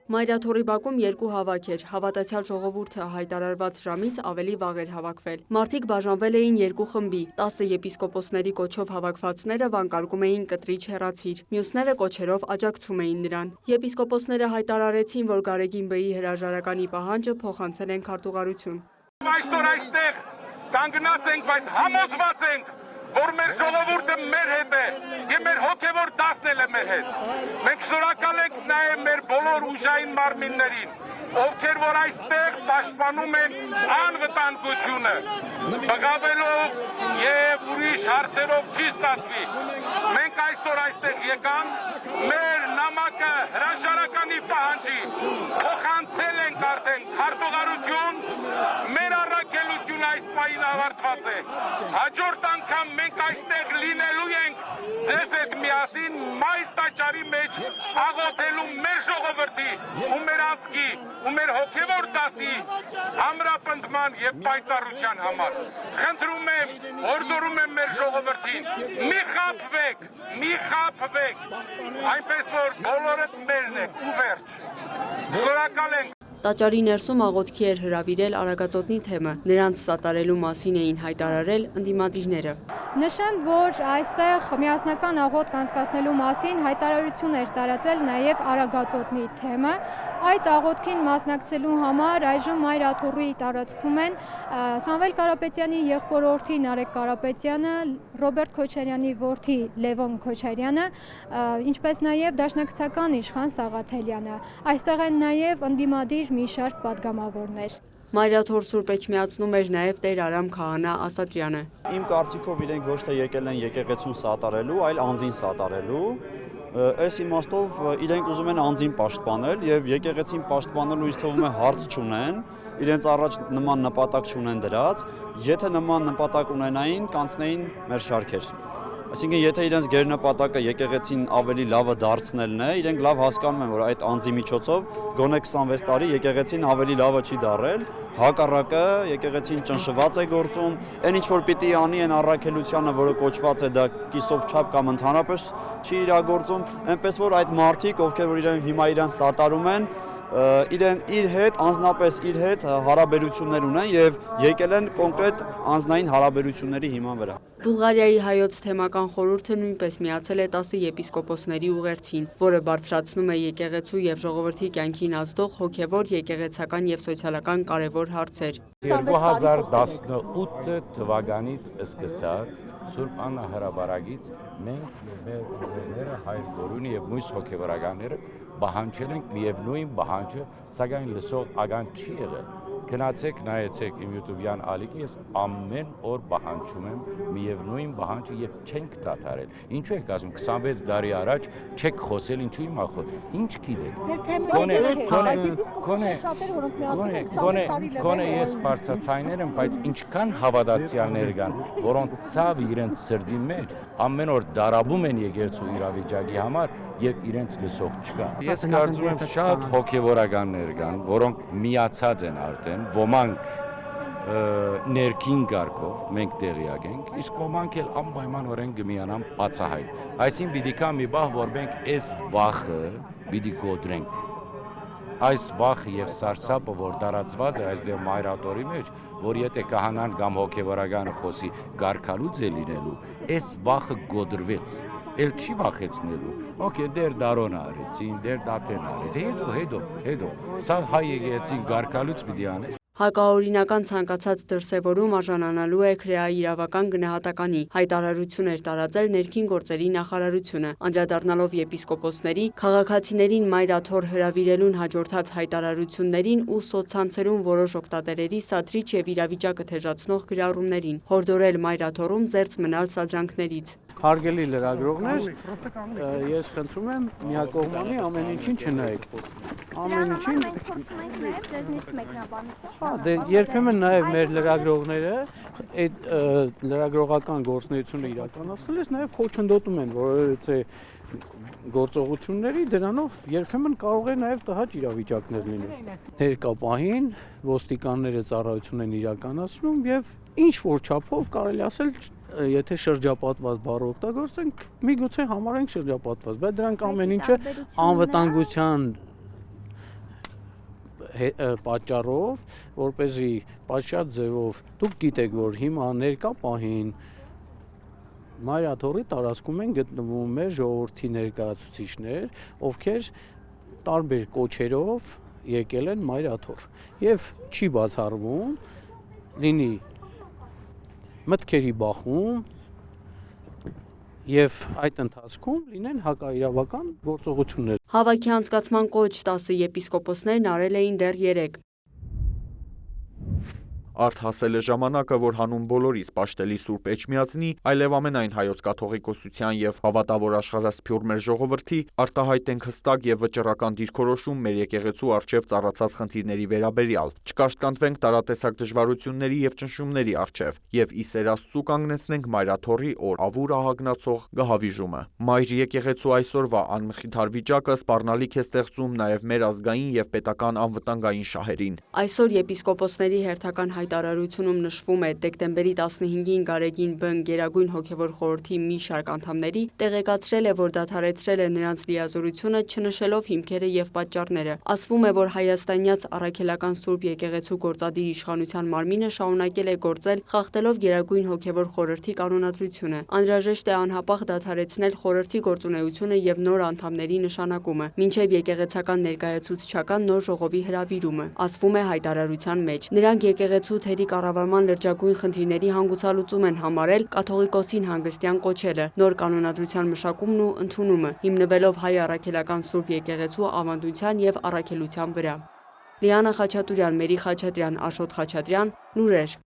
Մայրաթորի բակում երկու հավաք էր, հավատացյալ ժողովուրդը հայտարարված ժամից ավելի վաղ էր հավաքվել։ Մարդիկ բաժանվել էին երկու խմբի, 10 եպիսկոպոսների կոչով հավաքվածները վանկարկում էին կտրիչ հեռացիր, մյուսները կոչերով աջակցում էին նրան։ Եպիսկոպոսները հայտարարեցին, որ Գարեգին Բ-ի հրաժարականի պահանջը փոխանցել են քարտուղարություն։ Այսօր այստեղ կանգնած ենք, բայց համոզված ենք, որ մեր ժողովուրդը մեր հետ է եւ մեր հոգեվոր դասն էլ է մեր հետ։ Մենք շնորհակալ ենք նաեւ մեր բոլոր ուժային մարմիններին, ովքեր որ այստեղ պաշտպանում են անվտանգությունը, բղավելով եւ ուրիշ հարցերով չի ստացվի։ Մենք այսօր այստեղ եկանք մեր նամակը հրաժարականի պահանջի փոխանցել ենք արդեն քարտուղարություն, մեր առաքելությունը այս պահին ավարտված է։ Հաջորդ անգամ մենք այստեղ լինելու ենք ձեզ հետ միասին մայր տաճարի մեջ աղոթելու մեր ժողովրդի ու մեր ազգի ու մեր հոգևոր դասի ամրապնդման եւ պայծառության համար։ Խնդրում եմ, հորդորում եմ մեր ժողովրդին, մի խաբվեք, այնպես որ բոլորը մերն եք ու վերջ։ Շնորհակալ ենք։ Տաճարի ներսում աղոթքի էր հրավիրել Արագածոտնի թեմը, նրանց սատարելու մասին էին հայտարարել ընդդիմադիրները։ Նշեմ, որ այստեղ միասնական աղոթք անցկացնելու մասին հայտարարություն էր տարածել նաև Արագածոտնի թեմը։ Այդ աղոթքին մասնակցելու համար այժմ Մայրաթորի տարածքում են Սամվել Կարապետյանի եղբորորդի Նարեկ Կարապետյանը, Ռոբերտ Քոչարյանի որդի Լևոն Քոչարյանը, ինչպես նաև դաշնակցական իշխան Սաղաթելյանը։ Այստեղ են նաև ընդդիմադիր մի շարք պատգամավորներ։ Մայրաթոր Սուրբ Էջմիածնում էր նաև Տեր Արամ Քահանա Ասատրյանը։ Իմ կարծիքով իրենք ոչ թե եկել են եկեղեցուն սատարելու, այլ անձին սատարելու։ Այս իմաստով իրենք ուզում են անձին պաշտպանել եւ եկեղեցին պաշտպանելու ինձ թվում է հարց չունեն, իրենց առաջ նման նպատակ չունեն դրած, եթե նման նպատակ ունենային, կանցնեին մեր շարքեր։ Այսինքն եթե իրենց գերնպատակը եկեղեցին ավելի լավը դարձնելն է, իրենք լավ հասկանում են, որ այդ անձի միջոցով գոնե 26 տարի եկեղեցին ավելի լավը չի դարել, հակառակը եկեղեցին ճնշված է գործում, այն ինչ որ պիտի անի այն առաքելությանը, որը կոչված է դա կիսով չափ կամ ընդհանրապես չի իրագործում, այնպես որ այդ մարդիկ, ովքեր որ հիմա իրեն սատարում են, իր հետ, անձնապես իր հետ հարաբերություններ ունեն եւ եկել են կոնկրետ անձնային հարաբերությունների հիման վրա։ Բուլղարիայի հայոց թեմական խորհուրդը նույնպես միացել է 10 եպիսկոպոսների ուղերձին, որը բարձրացնում է եկեղեցու եւ ժողովրդի կյանքին ազդող հոգեվոր, եկեղեցական եւ սոցիալական կարևոր հարցեր։ 2018 թվականից սկսած Սուրբ Աննա հրաբարագից մենք մեր հայր գորունի եւ մյուս հոգեվորականները բանջել ենք միևնույն բանջը, սակայն լսող ական չի եղել։ Գնացեք, նայեցեք իմ YouTube-յան ալիքի, ես ամեն օր բանջում եմ միևնույն բանջը եւ չենք դադարել։ Ինչու եք ասում 26 տարի առաջ չեք խոսել, ինչու հիմա խոսել։ Ինչ գիտեք։ Կոնե ես բարձրացայներ եմ, բայց ինչքան հավատացյալներ կան, որոնք ցավ իրենց սրտի մեջ ամեն օր դարաբում են եկեղեցու իրավիճակի համար եւ իրենց լսող չկա։ Ես կարծում եմ շատ հոգեվորականներ կան, որոնք միացած են արդեն, ոմանք ներքին կարգով մենք տեղյակ ենք, իսկ ոմանք էլ անպայմանորեն կմիանան բացահայտ։ Այսինքն պիտի կա մի բախ, որ մենք այս վախը պիտի գոտրենք։ Այս վախը եւ սարսափը, որ տարածված է այս Մայրաթորի մեջ, որ եթե կահանան կամ հոգեվորականը խոսի գարկալուց է լինելու, այս վախը գոդրվեց։ Էլ չի վախեցնելու։ Okay, դեր դարոն արեցին, դեր դաթեն արեց։ Հետո, սա հայ եկեղեցին գարկալուց պիտի անես։ Հակաօրինական ցանկացած դրսևորում արժանանալու է քրեայի իրավական գնահատականի, հայտարարություն էր տարածել ներքին գործերի նախարարությունը, անդրադառնալով եպիսկոպոսների, քաղաքացիներին Մայրաթոր հրավիրելուն հաջորդած հայտարարություններին ու սոցցանցերում որոշ օգտատերերի սադրիչ եւ իրավիճակը թեժացնող գրառումներին, հորդորել Մայրաթորում զերծ մնալ սադրանքներից։ Հարգելի լրագրողներ, ես խնդրում եմ միակողմանի ամեն ինչին չնայեք։ Ամեն ինչին դե երբեմն նաև մեր լրագրողները այդ լրագրողական գործունեությունը իրականացնելիս նաև խոչընդոտում են, որովհետեւ գործողությունների դրանով երբեմն կարող է նաև տհաճ իրավիճակներ լինել։ Ներկա պահին ոստիկանները ծառայություն են իրականացնում եւ ինչ որ չափով կարելի ասել եթե շրջապատված բառը օգտագործենք, միգուցե համարենք շրջապատված, բայց դրանք ամեն ինչը անվտանգության պատճառով, որպեսզի պատշաճ ձևով դուք գիտեք, որ հիմա ներկա պահին Մայրաթորի տարածքում են գտնվում մեր ժողովրդի ներկայացուցիչներ, ովքեր տարբեր կոչերով եկել են Մայրաթոր եւ չի բացառվում լինի մտքերի բախում եւ այդ ընթացքում լինեն հակաիրավական գործողություններ։ Հավաքի անցկացման կոչ 10 եպիսկոպոսներն արել էին դեռ 3։ Արդ հասել է ժամանակը, որ հանուն բոլորիս պաշտելի Սուրբ Էջմիածնի, այլև ամենայն հայոց կաթողիկոսության եւ հավատավոր աշխարհասփյուռ մեր ժողովրդի արտահայտենք հստակ եւ վճռական դիրքորոշում մեր եկեղեցու առջև ծառացած խնդիրների վերաբերյալ, չկաշկանդվենք տարատեսակ դժվարությունների եւ ճնշումների առջև եւ ի սեր Աստծու կանգնեցնենք Մայրաթորի օր ավուր ահագնացող գահավիժումը։ Մայր եկեղեցու այսօրվա անմխիթար վիճակը սպառնալիք է ստեղծում նաեւ մեր ազգային եւ պետական անվտանգային շահերին։ Այսօր եպիսկոպոսների հերթական հայտարարությունում նշվում է դեկտեմբերի 15-ին Գարեգին Բ. Գերագույն հոգևոր խորհրդի մի շարք անդամների տեղեկացրել է, որ դադարեցրել է նրանց լիազորությունը, չնշելով հիմքերը եւ պատճառները։ Ասվում է, որ հայաստանյաց առաքելական Սուրբ եկեղեցու գործադիր իշխանության մարմինը շարունակել է գործել, խախտելով Գերագույն հոգևոր խորհրդի կանոնադրությունը։ Անհրաժեշտ է անհապաղ դադարեցնել խորհրդի գործունեությունը եւ նոր անդամների նշանակումը, մինչեւ եկեղեցական ներկայացուցչական նոր ժողովի հրավիրումը, ասվում է հայտարարության մեջ։ Նրանք եկեղեցու թերի կառավարման լրջագույն խնդիրների հանգուցալուծում են համարել կաթողիկոսին հանգստյան կոչելը, նոր կանոնադրության մշակումն ու ընդունումը, հիմնվելով հայ առաքելական Սուրբ եկեղեցու ավանդության եւ առաքելության վրա։ Լիանա Խաչատուրյան, Մերի Խաչատրյան, Աշոտ Խաչատրյան, լուրեր։